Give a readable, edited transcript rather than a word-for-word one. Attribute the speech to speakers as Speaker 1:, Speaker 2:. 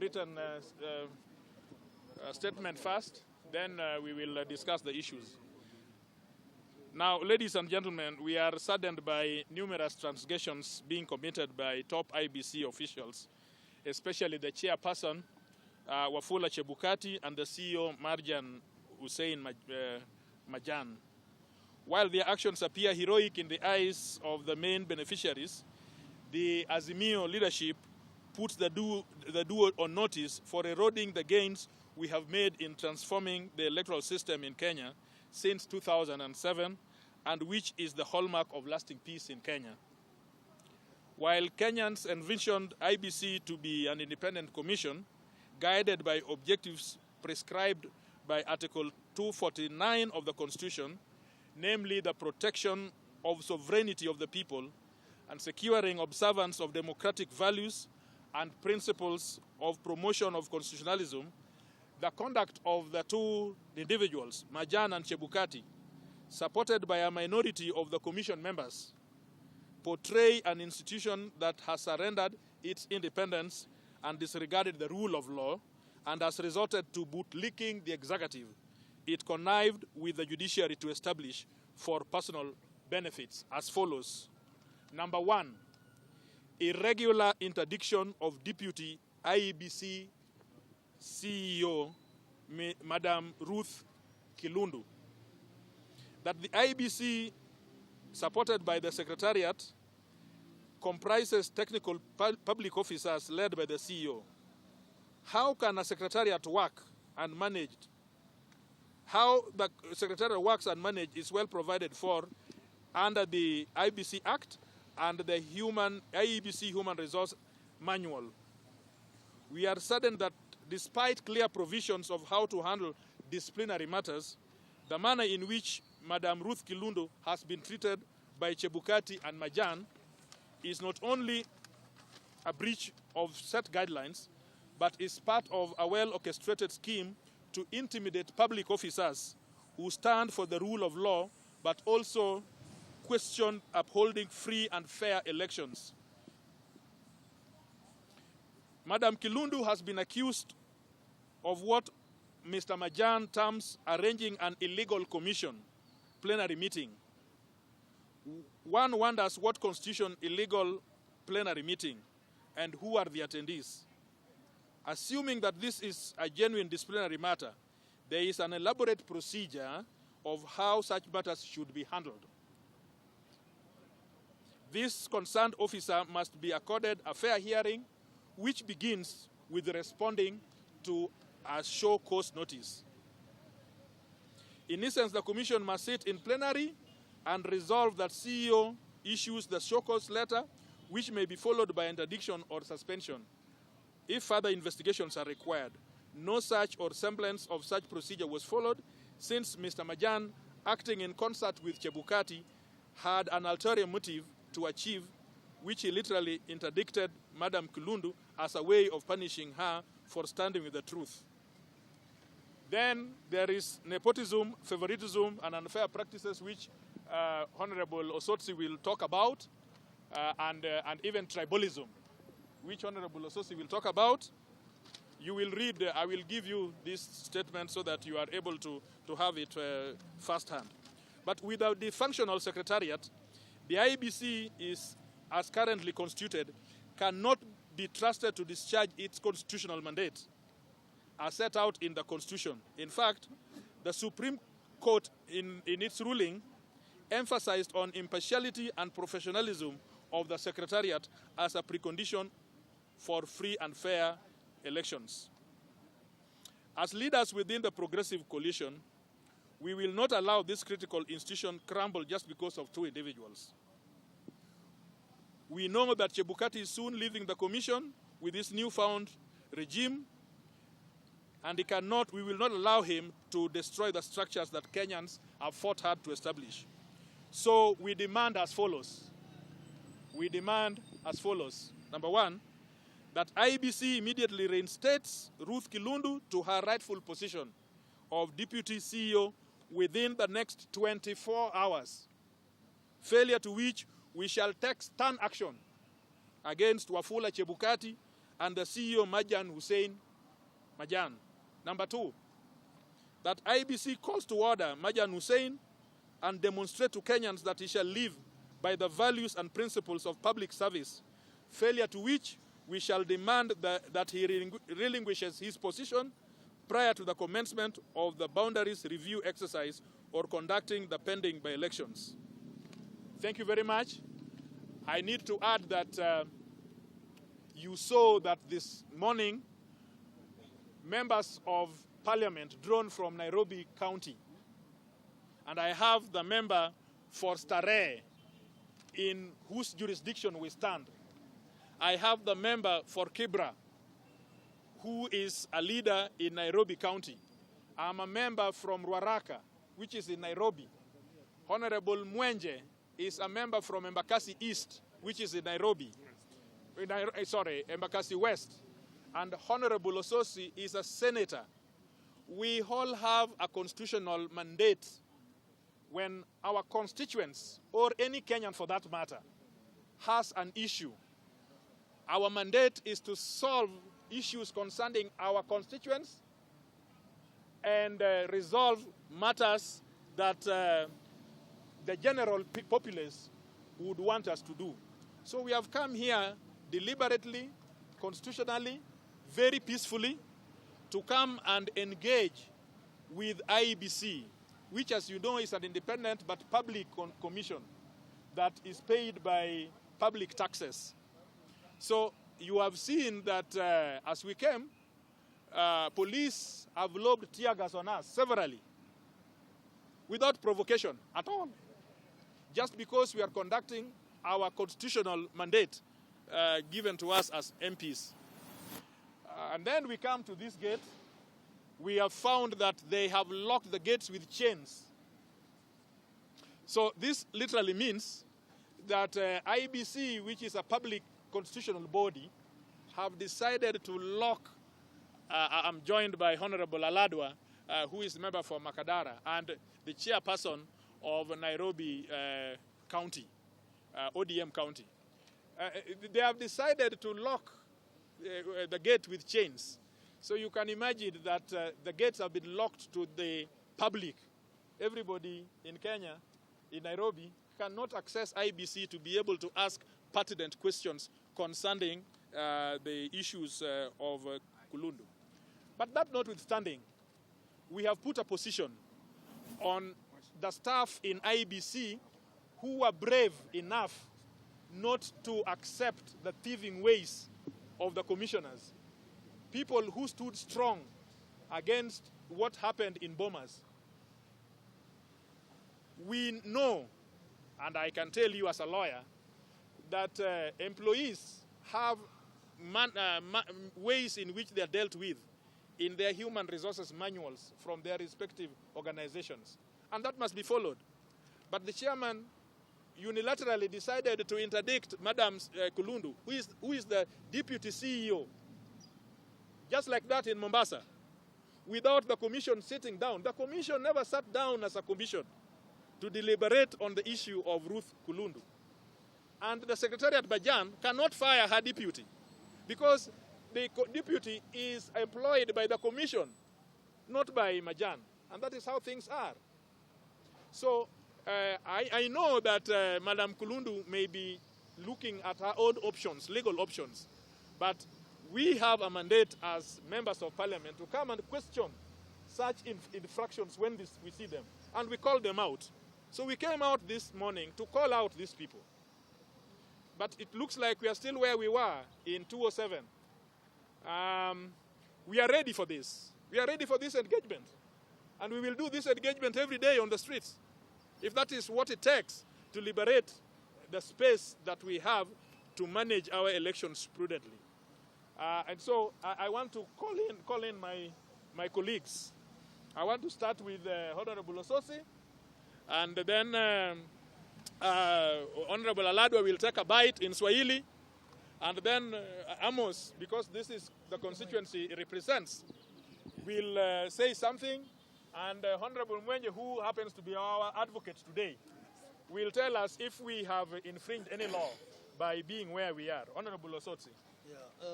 Speaker 1: written statement first, then we will discuss the issues. Now, ladies and gentlemen, we are saddened by numerous transgressions being committed by top IBC officials, especially the chairperson, Wafula Chebukati, and the CEO, Marjan Hussein Majan. While their actions appear heroic in the eyes of the main beneficiaries, the Azimio leadership puts the duo on notice for eroding the gains we have made in transforming the electoral system in Kenya since 2007, and which is the hallmark of lasting peace in Kenya. While Kenyans envisioned IBC to be an independent commission, guided by objectives prescribed by Article 249 of the Constitution, namely the protection of sovereignty of the people and securing observance of democratic values and principles of promotion of constitutionalism, the conduct of the two individuals, Majan and Chebukati, supported by a minority of the commission members, portray an institution that has surrendered its independence and disregarded the rule of law and has resorted to bootlicking the executive. It connived with the judiciary to establish for personal benefits as follows. Number one, irregular interdiction of Deputy IEBC CEO, Madam Ruth Kilundu. That the IEBC, supported by the Secretariat, comprises technical public officers led by the CEO. How can a Secretariat work and managed? How the Secretariat works and managed is well provided for under the IBC Act and the IEBC Human Resource Manual. We are saddened that despite clear provisions of how to handle disciplinary matters, the manner in which Madam Ruth Kilundu has been treated by Chebukati and Majan is not only a breach of set guidelines, but is part of a well-orchestrated scheme to intimidate public officers who stand for the rule of law, but also question upholding free and fair elections. Madam Kilundu has been accused of what Mr. Majan terms arranging an illegal commission plenary meeting. One wonders what constitutes illegal plenary meeting and who are the attendees. Assuming that this is a genuine disciplinary matter, there is an elaborate procedure of how such matters should be handled. This concerned officer must be accorded a fair hearing, which begins with responding to a show cause notice. In essence, the commission must sit in plenary and resolve that CEO issues the show cause letter, which may be followed by interdiction or suspension. If further investigations are required, no such or semblance of such procedure was followed, since Mr. Majan, acting in concert with Chebukati, had an ulterior motive to achieve, which he literally interdicted Madam Kilundu as a way of punishing her for standing with the truth. Then there is nepotism, favoritism, and unfair practices, which Honorable Osotsi will talk about, and even tribalism, which Honorable Osotsi will talk about. You will read, I will give you this statement so that you are able to have it firsthand. But without the functional secretariat, the IBC is, as currently constituted, cannot be trusted to discharge its constitutional mandate as set out in the Constitution. In fact, the Supreme Court in its ruling emphasized on impartiality and professionalism of the Secretariat as a precondition for free and fair elections. As leaders within the Progressive Coalition, we will not allow this critical institution crumble just because of two individuals. We know that Chebukati is soon leaving the commission with this newfound regime, and we will not allow him to destroy the structures that Kenyans have fought hard to establish. So we demand as follows. We demand as follows. Number one, that IBC immediately reinstates Ruth Kilundu to her rightful position of Deputy CEO within the next 24 hours. Failure to which we shall take stern action against Wafula Chebukati and the CEO Majan Hussein Majan. Number 2, that IEBC calls to order Majan Hussein and demonstrate to Kenyans that he shall live by the values and principles of public service, failure to which we shall demand that he relinquishes his position prior to the commencement of the boundaries review exercise or conducting the pending by-elections. Thank you very much. I need to add that you saw that this morning members of parliament drawn from Nairobi County, and I have the member for Starehe, in whose jurisdiction we stand. I have the member for Kibra, who is a leader in Nairobi County. I'm a member from Ruaraka, which is in Nairobi. Honorable Mwenje is a member from Embakasi East, which is in Nairobi. Embakasi West. And Honorable Ososi is a senator. We all have a constitutional mandate when our constituents, or any Kenyan for that matter, has an issue. Our mandate is to solve issues concerning our constituents and resolve matters that the general populace would want us to do. So we have come here deliberately, constitutionally, very peacefully, to come and engage with IEBC, which, as you know, is an independent but public commission that is paid by public taxes. So you have seen that as we came, police have lobbed tear gas on us severally, without provocation at all, just because we are conducting our constitutional mandate given to us as MPs. And then we come to this gate. We have found that they have locked the gates with chains. So this literally means that IEBC, which is a public constitutional body, have decided to lock. I'm joined by Honorable Aladwa, who is a member for Makadara, and the chairperson of Nairobi County, ODM County. They have decided to lock the gate with chains. So you can imagine that the gates have been locked to the public. Everybody in Kenya, in Nairobi, cannot access IEBC to be able to ask pertinent questions concerning the issues of Kulundu. But that notwithstanding, we have put a position on the staff in IEBC who were brave enough not to accept the thieving ways of the commissioners. People who stood strong against what happened in Bomas. We know, and I can tell you as a lawyer, that employees have ways in which they are dealt with in their human resources manuals from their respective organizations. And that must be followed. But the chairman unilaterally decided to interdict Madam Kulundu, who is the deputy CEO, just like that in Mombasa, without the commission sitting down. The commission never sat down as a commission to deliberate on the issue of Ruth Kulundu. And the Secretariat Bajan cannot fire her deputy because the deputy is employed by the commission, not by Majan. And that is how things are. So I know that Madam Kulundu may be looking at her own options, legal options, but we have a mandate as members of parliament to come and question such infractions when we see them. And we call them out. So we came out this morning to call out these people. But it looks like we are still where we were in 2007. We are ready for this. We are ready for this engagement. And we will do this engagement every day on the streets, if that is what it takes to liberate the space that we have to manage our elections prudently. And so I want to call in my colleagues. I want to start with Honorable Ososi, and then Honorable Aladwa will take a bite in Swahili, and then Amos, because this is the constituency it represents, will say something, and Honorable Mwenye, who happens to be our advocate today, will tell us if we have infringed any law by being where we are. Honorable Ososi.
Speaker 2: Yeah.